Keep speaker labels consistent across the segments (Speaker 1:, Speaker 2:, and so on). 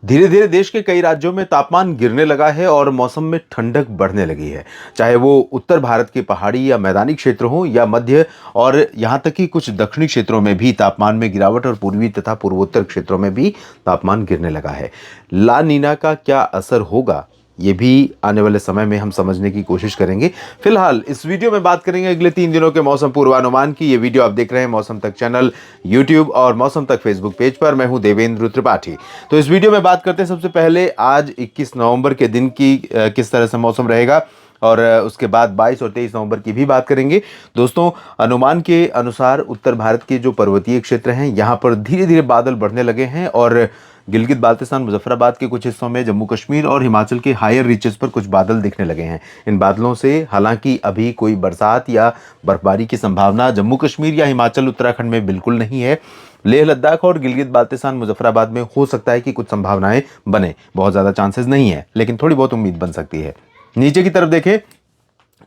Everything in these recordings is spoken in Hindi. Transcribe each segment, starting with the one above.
Speaker 1: धीरे धीरे देश के कई राज्यों में तापमान गिरने लगा है और मौसम में ठंडक बढ़ने लगी है। चाहे वो उत्तर भारत के पहाड़ी या मैदानी क्षेत्र हो या मध्य और यहाँ तक कि कुछ दक्षिणी क्षेत्रों में भी तापमान में गिरावट और पूर्वी तथा पूर्वोत्तर क्षेत्रों में भी तापमान गिरने लगा है। ला नीना का क्या असर होगा, ये भी आने वाले समय में हम समझने की कोशिश करेंगे। फिलहाल इस वीडियो में बात करेंगे अगले 3 दिनों के मौसम पूर्वानुमान की। ये वीडियो आप देख रहे हैं मौसम तक चैनल यूट्यूब और मौसम तक फेसबुक पेज पर। मैं हूं देवेंद्र त्रिपाठी। तो इस वीडियो में बात करते हैं सबसे पहले आज 21 नवंबर के दिन की किस तरह से मौसम रहेगा, और उसके बाद 22 और 23 नवंबर की भी बात करेंगे। दोस्तों, अनुमान के अनुसार उत्तर भारत के जो पर्वतीय क्षेत्र हैं यहाँ पर धीरे धीरे बादल बढ़ने लगे हैं और गिलगित बाल्टिस्तान, मुजफ्फराबाद के कुछ हिस्सों में, जम्मू कश्मीर और हिमाचल के हायर रीचेस पर कुछ बादल दिखने लगे हैं। इन बादलों से हालांकि अभी कोई बरसात या बर्फबारी की संभावना जम्मू कश्मीर या हिमाचल उत्तराखंड में बिल्कुल नहीं है। लेह लद्दाख और गिलगित बाल्टिस्तान, मुजफ्फराबाद में हो सकता है कि कुछ संभावनाएं बने, बहुत ज़्यादा चांसेस नहीं है लेकिन थोड़ी बहुत उम्मीद बन सकती है। नीचे की तरफ देखें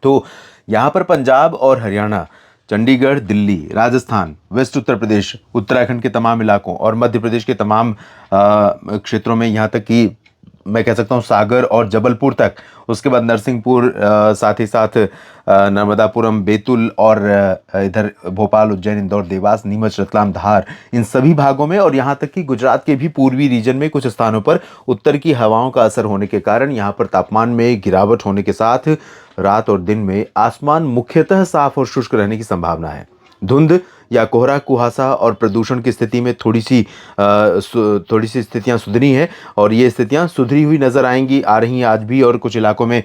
Speaker 1: तो यहाँ पर पंजाब और हरियाणा, चंडीगढ़, दिल्ली, राजस्थान, वेस्ट उत्तर प्रदेश, उत्तराखंड के तमाम इलाकों और मध्य प्रदेश के तमाम क्षेत्रों में, यहाँ तक कि मैं कह सकता हूँ सागर और जबलपुर तक, उसके बाद नरसिंहपुर, साथ ही साथ नर्मदापुरम, बैतूल और इधर भोपाल, उज्जैन, इंदौर, देवास, नीमच, रतलाम, धार, इन सभी भागों में और यहाँ तक कि गुजरात के भी पूर्वी रीजन में कुछ स्थानों पर उत्तर की हवाओं का असर होने के कारण यहाँ पर तापमान में गिरावट होने के साथ रात और दिन में आसमान मुख्यतः साफ और शुष्क रहने की संभावना है। धुंध या कोहरा, कुहासा और प्रदूषण की स्थिति में थोड़ी सी स्थितियां सुधरी हैं और ये स्थितियां सुधरी हुई नजर आ रही हैं आज भी, और कुछ इलाकों में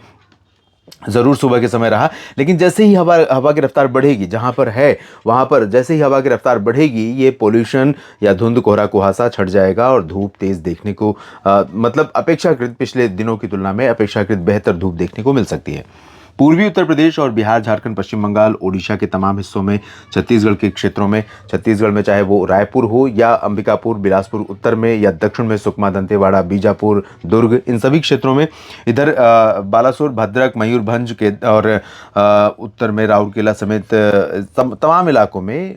Speaker 1: ज़रूर सुबह के समय रहा। लेकिन जैसे ही हवा की रफ्तार बढ़ेगी, जहाँ पर है वहाँ पर जैसे ही हवा की रफ्तार बढ़ेगी, ये पोल्यूशन या धुंध, कोहरा, कुहासा छट जाएगा और धूप तेज़ देखने को मतलब अपेक्षाकृत पिछले दिनों की तुलना में अपेक्षाकृत बेहतर धूप देखने को मिल सकती है। पूर्वी उत्तर प्रदेश और बिहार, झारखंड, पश्चिम बंगाल, ओडिशा के तमाम हिस्सों में, छत्तीसगढ़ के क्षेत्रों में, छत्तीसगढ़ में चाहे वो रायपुर हो या अंबिकापुर, बिलासपुर उत्तर में या दक्षिण में सुकमा, दंतेवाड़ा, बीजापुर, दुर्ग, इन सभी क्षेत्रों में, इधर बालासोर, भद्रक, मयूरभंज के और उत्तर में राउरकेला समेत तमाम इलाकों में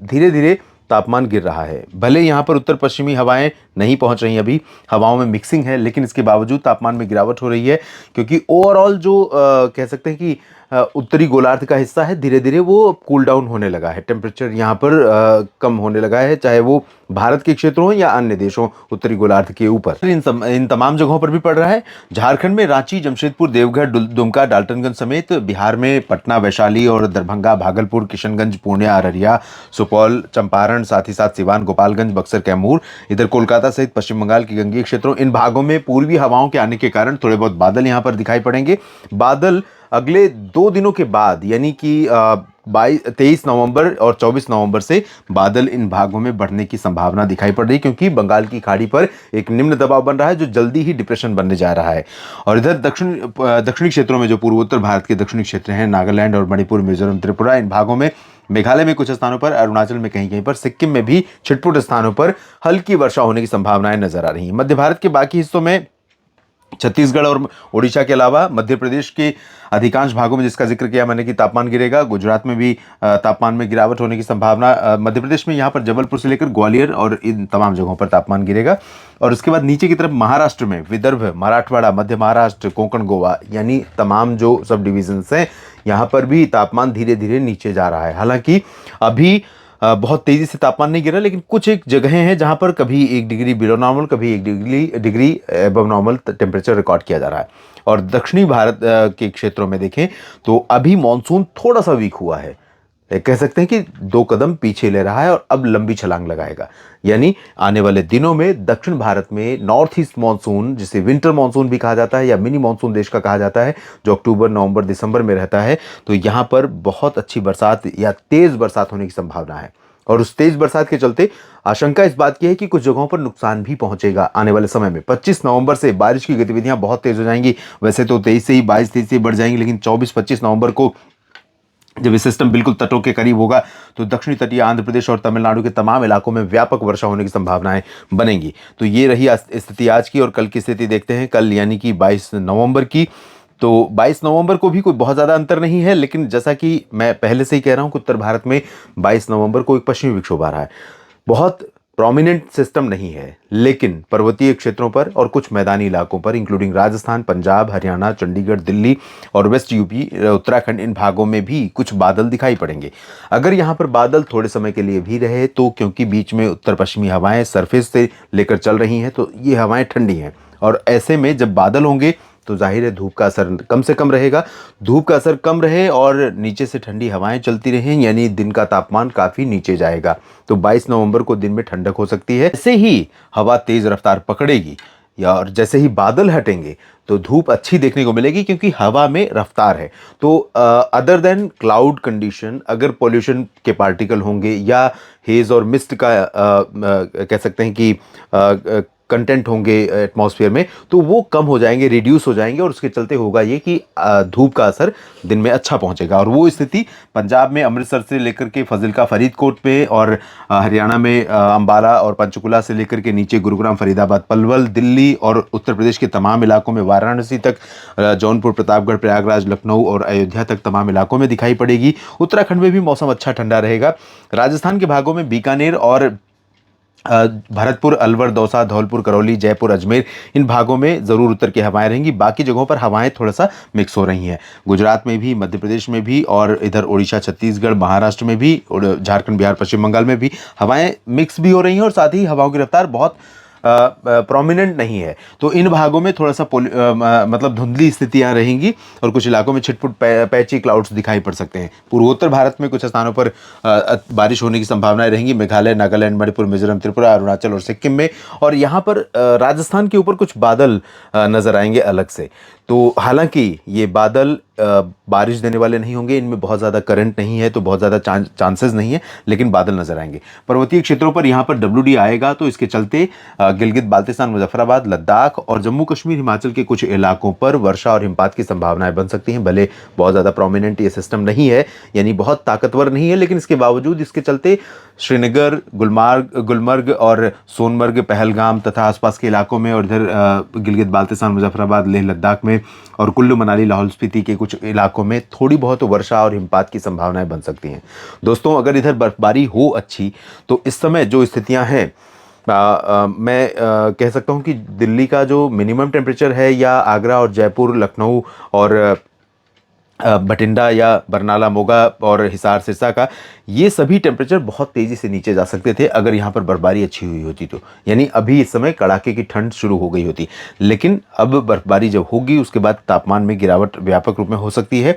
Speaker 1: धीरे धीरे तापमान गिर रहा है। भले यहाँ पर उत्तर पश्चिमी हवाएं नहीं पहुंच रही, अभी हवाओं में मिक्सिंग है, लेकिन इसके बावजूद तापमान में गिरावट हो रही है क्योंकि ओवरऑल जो कह सकते हैं कि उत्तरी गोलार्ध का हिस्सा है, धीरे धीरे वो कूल डाउन होने लगा है। टेम्परेचर यहाँ पर कम होने लगा है, चाहे वो भारत के क्षेत्र हो या अन्य देशों उत्तरी गोलार्ध के ऊपर। इन तमाम जगहों पर भी पड़ रहा है। झारखंड में रांची, जमशेदपुर, देवघर, दुमका, डाल्टनगंज समेत, बिहार में पटना, वैशाली और दरभंगा, भागलपुर, किशनगंज, पूर्णिया, अररिया, सुपौल, चंपारण, साथ ही साथ सिवान, गोपालगंज, बक्सर, कैमूर, इधर कोलकाता सहित पश्चिम बंगाल के गंगीय क्षेत्रों, इन भागों में पूर्वी हवाओं के आने के कारण थोड़े बहुत बादल यहाँ पर दिखाई पड़ेंगे। बादल अगले 2 दिनों के बाद यानी कि 23 नवंबर और 24 नवंबर से बादल इन भागों में बढ़ने की संभावना दिखाई पड़ रही है क्योंकि बंगाल की खाड़ी पर एक निम्न दबाव बन रहा है जो जल्दी ही डिप्रेशन बनने जा रहा है। और इधर दक्षिणी क्षेत्रों में, जो पूर्वोत्तर भारत के दक्षिणी क्षेत्र हैं, नागालैंड और मणिपुर, मिजोरम, त्रिपुरा, इन भागों में, मेघालय में कुछ स्थानों पर, अरुणाचल में कहीं कहीं पर, सिक्किम में भी छिटपुट स्थानों पर हल्की वर्षा होने की संभावनाएं नजर आ रही हैं। मध्य भारत के बाकी हिस्सों में, छत्तीसगढ़ और ओडिशा के अलावा मध्य प्रदेश के अधिकांश भागों में, जिसका जिक्र किया मैंने कि तापमान गिरेगा, गुजरात में भी तापमान में गिरावट होने की संभावना, मध्य प्रदेश में यहाँ पर जबलपुर से लेकर ग्वालियर और इन तमाम जगहों पर तापमान गिरेगा। और उसके बाद नीचे की तरफ महाराष्ट्र में, विदर्भ, मराठवाड़ा, मध्य महाराष्ट्र, कोंकण, गोवा, यानी तमाम जो सब डिविजन्स हैं, यहाँ पर भी तापमान धीरे धीरे नीचे जा रहा है। हालांकि अभी बहुत तेजी से तापमान नहीं गिरा, लेकिन कुछ एक जगहें हैं जहां पर कभी 1 डिग्री बिलो नॉर्मल, कभी 1 degree above normal temperature record किया जा रहा है। और दक्षिणी भारत के क्षेत्रों में देखें तो अभी मानसून थोड़ा सा वीक हुआ है, कह सकते हैं कि 2 कदम पीछे ले रहा है और अब लंबी छलांग लगाएगा। यानी आने वाले दिनों में दक्षिण भारत में नॉर्थ ईस्ट मानसून, जिसे विंटर मानसून भी कहा जाता है या मिनी मानसून देश का कहा जाता है, जो अक्टूबर, नवंबर, दिसंबर में रहता है, तो यहाँ पर बहुत अच्छी बरसात या तेज बरसात होने की संभावना है। और उस तेज बरसात के चलते आशंका इस बात की है कि कुछ जगहों पर नुकसान भी पहुंचेगा आने वाले समय में। 25 नवंबर से बारिश की गतिविधियां बहुत तेज हो जाएंगी। वैसे तो 23 से ही 22-23 से बढ़ जाएंगी, लेकिन 24-25 नवंबर को जब ये सिस्टम बिल्कुल तटों के करीब होगा तो दक्षिणी तटीय आंध्र प्रदेश और तमिलनाडु के तमाम इलाकों में व्यापक वर्षा होने की संभावनाएं बनेंगी। तो ये रही स्थिति आज की। और कल की स्थिति देखते हैं, कल यानी कि 22 नवंबर की। तो 22 नवंबर को भी कोई बहुत ज़्यादा अंतर नहीं है, लेकिन जैसा कि मैं पहले से ही कह रहा हूं कि उत्तर भारत में 22 नवंबर को एक पश्चिमी विक्षोभ आ रहा है। बहुत प्रोमिनेंट सिस्टम नहीं है, लेकिन पर्वतीय क्षेत्रों पर और कुछ मैदानी इलाकों पर इंक्लूडिंग राजस्थान, पंजाब, हरियाणा, चंडीगढ़, दिल्ली और वेस्ट यूपी, उत्तराखंड, इन भागों में भी कुछ बादल दिखाई पड़ेंगे। अगर यहाँ पर बादल थोड़े समय के लिए भी रहे तो क्योंकि बीच में उत्तर पश्चिमी हवाएं सरफेस से लेकर चल रही हैं, तो ये हवाएं ठंडी हैं और ऐसे में जब बादल होंगे तो जाहिर है धूप का असर कम से कम रहेगा। धूप का असर कम रहे और नीचे से ठंडी हवाएं चलती रहें, यानी दिन का तापमान काफ़ी नीचे जाएगा। तो 22 नवंबर को दिन में ठंडक हो सकती है। ऐसे ही हवा तेज़ रफ्तार पकड़ेगी या और जैसे ही बादल हटेंगे तो धूप अच्छी देखने को मिलेगी क्योंकि हवा में रफ्तार है। तो अदर देन क्लाउड कंडीशन, अगर पॉल्यूशन के पार्टिकल होंगे या हेज और मिस्ट का कह सकते हैं कि कंटेंट होंगे एटमॉस्फेयर में, तो वो कम हो जाएंगे, रिड्यूस हो जाएंगे और उसके चलते होगा ये कि धूप का असर दिन में अच्छा पहुंचेगा। और वो स्थिति पंजाब में अमृतसर से लेकर के फजिल्का फरीदकोट पे और हरियाणा में अंबाला और पंचकुला से लेकर के नीचे गुरुग्राम, फरीदाबाद, पलवल, दिल्ली और उत्तर प्रदेश के तमाम इलाकों में, वाराणसी तक, जौनपुर, प्रतापगढ़, प्रयागराज, लखनऊ और अयोध्या तक तमाम इलाकों में दिखाई पड़ेगी। उत्तराखंड में भी मौसम अच्छा ठंडा रहेगा। राजस्थान के भागों में बीकानेर और भरतपुर, अलवर, दौसा, धौलपुर, करौली, जयपुर, अजमेर, इन भागों में ज़रूर उत्तर की हवाएं रहेंगी। बाकी जगहों पर हवाएं थोड़ा सा मिक्स हो रही हैं। गुजरात में भी, मध्य प्रदेश में भी और इधर उड़ीसा, छत्तीसगढ़, महाराष्ट्र में भी और झारखंड, बिहार, पश्चिम बंगाल में भी हवाएं मिक्स भी हो रही हैं और साथ ही हवाओं की रफ्तार बहुत प्रोमिनेंट नहीं है। तो इन भागों में थोड़ा सा मतलब धुंधली स्थितियां रहेंगी और कुछ इलाकों में छिटपुट पैची क्लाउड्स दिखाई पड़ सकते हैं। पूर्वोत्तर भारत में कुछ स्थानों पर बारिश होने की संभावनाएं रहेंगी। मेघालय, नागालैंड, मणिपुर, मिजोरम, त्रिपुरा, अरुणाचल और सिक्किम में। और यहाँ पर राजस्थान के ऊपर कुछ बादल नजर आएंगे अलग से। तो हालांकि ये बादल बारिश देने वाले नहीं होंगे, इनमें बहुत ज़्यादा करंट नहीं है तो बहुत ज़्यादा चांसेस नहीं है, लेकिन बादल नजर आएंगे। पर्वतीय क्षेत्रों पर यहाँ पर WD आएगा तो इसके चलते गिलगित बाल्टिस्तान, मुजफ्फराबाद, लद्दाख और जम्मू कश्मीर, हिमाचल के कुछ इलाकों पर वर्षा और हिमपात की संभावनाएं बन सकती हैं। भले बहुत ज़्यादा प्रोमिनेंट ये सिस्टम नहीं है, यानी बहुत ताकतवर नहीं है, लेकिन इसके बावजूद इसके चलते श्रीनगर, गुलमर्ग और सोनमर्ग, पहलगाम तथा आसपास के इलाकों में और इधर गिलगित बाल्टिस्तान, मुजफ्फराबाद, लेह लद्दाख में और कुल्लू मनाली, लाहौल स्पीति के कुछ इलाकों में थोड़ी बहुत वर्षा और हिमपात की संभावनाएं बन सकती हैं। दोस्तों, अगर इधर बर्फबारी हो अच्छी तो इस समय जो स्थितियां हैं मैं कह सकता हूं कि दिल्ली का जो मिनिमम टेम्परेचर है या आगरा और जयपुर, लखनऊ और बठिंडा या बरनाला, मोगा और हिसार, सिरसा का, ये सभी टेम्परेचर बहुत तेज़ी से नीचे जा सकते थे अगर यहाँ पर बर्फबारी अच्छी हुई होती तो। यानी अभी इस समय कड़ाके की ठंड शुरू हो गई होती, लेकिन अब बर्फबारी जब होगी उसके बाद तापमान में गिरावट व्यापक रूप में हो सकती है।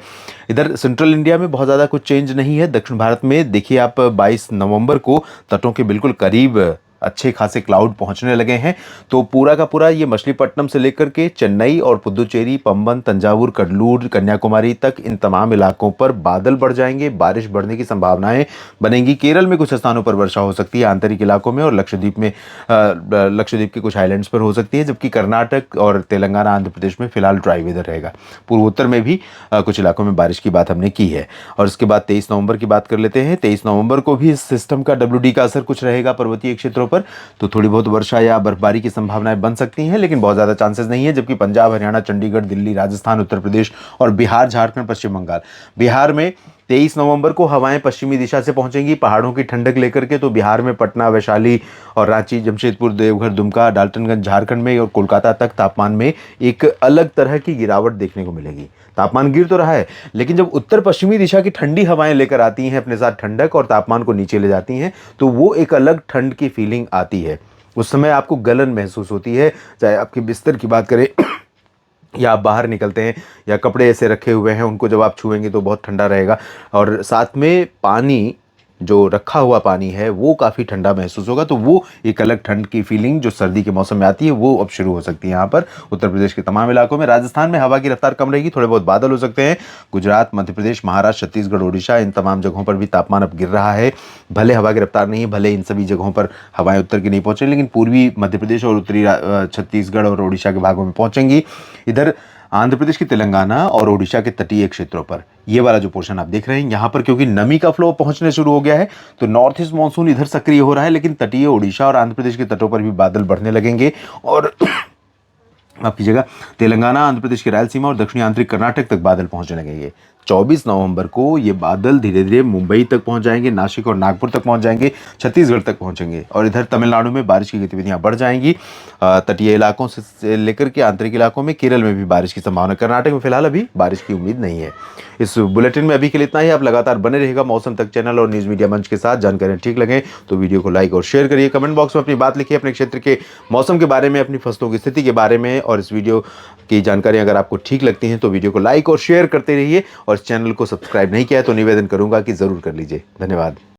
Speaker 1: इधर सेंट्रल इंडिया में बहुत ज़्यादा कुछ चेंज नहीं है। दक्षिण भारत में देखिए आप 22 नवंबर को तटों के बिल्कुल करीब अच्छे खासे क्लाउड पहुंचने लगे हैं। तो पूरा का पूरा ये मछलीपट्टनम से लेकर के चेन्नई और पुदुचेरी, पंबन, तंजावुर, कडलूर, कन्याकुमारी तक इन तमाम इलाकों पर बादल बढ़ जाएंगे, बारिश बढ़ने की संभावनाएं बनेंगी। केरल में कुछ स्थानों पर वर्षा हो सकती है आंतरिक इलाकों में और लक्षद्वीप में, लक्षद्वीप के कुछ आइलैंड्स पर हो सकती है, जबकि कर्नाटक और तेलंगाना, आंध्र प्रदेश में फिलहाल ड्राई वेदर रहेगा। पूर्वोत्तर में भी कुछ इलाकों में बारिश की बात हमने की है। और इसके बाद 23 नवंबर की बात कर लेते हैं। 23 नवंबर को भी इस सिस्टम का WD का असर कुछ रहेगा पर्वतीय क्षेत्रों पर, तो थोड़ी बहुत वर्षा या बर्फबारी की संभावनाएं बन सकती हैं, लेकिन बहुत ज़्यादा चांसेस नहीं है। जबकि पंजाब, हरियाणा, चंडीगढ़, दिल्ली, राजस्थान, उत्तर प्रदेश और बिहार, झारखंड, पश्चिम बंगाल, बिहार में 23 नवंबर को हवाएं पश्चिमी दिशा से पहुंचेंगी पहाड़ों की ठंडक लेकर के। तो बिहार में पटना, वैशाली और रांची, जमशेदपुर, देवघर, दुमका, डाल्टनगंज, झारखंड में और कोलकाता तक तापमान में एक अलग तरह की गिरावट देखने को मिलेगी। तापमान गिर तो रहा है, लेकिन जब उत्तर पश्चिमी दिशा की ठंडी हवाएं लेकर आती हैं अपने साथ ठंडक और तापमान को नीचे ले जाती हैं, तो वो एक अलग ठंड की फीलिंग आती है। उस समय आपको गलन महसूस होती है, चाहे आपके बिस्तर की बात करें या आप बाहर निकलते हैं या कपड़े ऐसे रखे हुए हैं उनको जब आप छुएंगे तो बहुत ठंडा रहेगा। और साथ में पानी, जो रखा हुआ पानी है वो काफ़ी ठंडा महसूस होगा। तो वो एक अलग ठंड की फीलिंग जो सर्दी के मौसम में आती है वो अब शुरू हो सकती है यहाँ पर उत्तर प्रदेश के तमाम इलाकों में। राजस्थान में हवा की रफ्तार कम रहेगी, थोड़े बहुत बादल हो सकते हैं। गुजरात, मध्य प्रदेश, महाराष्ट्र, छत्तीसगढ़, ओडिशा, इन तमाम जगहों पर भी तापमान अब गिर रहा है। भले हवा की रफ्तार नहीं है, भले इन सभी जगहों पर हवाएं उत्तर की नहीं पहुँचे, लेकिन पूर्वी मध्य प्रदेश और उत्तरी छत्तीसगढ़ और ओडिशा के भागों में पहुँचेंगी। इधर आंध्र प्रदेश की तेलंगाना और ओडिशा के तटीय क्षेत्रों पर ये वाला जो पोर्शन आप देख रहे हैं, यहाँ पर क्योंकि नमी का फ्लो पहुंचने शुरू हो गया है तो नॉर्थ ईस्ट मानसून इधर सक्रिय हो रहा है, लेकिन तटीय ओडिशा और आंध्र प्रदेश के तटों पर भी बादल बढ़ने लगेंगे और माफ कीजिएगा, तेलंगाना, आंध्र प्रदेश की रायलसीमा और दक्षिणी आंतरिक कर्नाटक तक बादल पहुंचने लगेंगे। 24 नवंबर को ये बादल धीरे-धीरे मुंबई तक पहुंच जाएंगे, नासिक और नागपुर तक पहुंच जाएंगे, छत्तीसगढ़ तक पहुंचेंगे और इधर तमिलनाडु में बारिश की गतिविधियां बढ़ जाएंगी। तटीय इलाकों से लेकर के आंतरिक इलाकों में, केरल में भी बारिश की संभावना। कर्नाटक में फिलहाल अभी बारिश की उम्मीद नहीं है। इस बुलेटिन में अभी के लिए इतना ही। आप लगातार बने रहेगा मौसम तक चैनल और न्यूज मीडिया मंच के साथ। जानकारियां ठीक लगे तो वीडियो को लाइक और शेयर करिए। कमेंट बॉक्स में अपनी बात लिखिए, अपने क्षेत्र के मौसम के बारे में, अपनी फसलों की स्थिति के बारे में। और इस वीडियो की जानकारी अगर आपको ठीक लगती है तो वीडियो को लाइक और शेयर करते रहिए। और चैनल को सब्सक्राइब नहीं किया है तो निवेदन करूंगा कि जरूर कर लीजिए। धन्यवाद।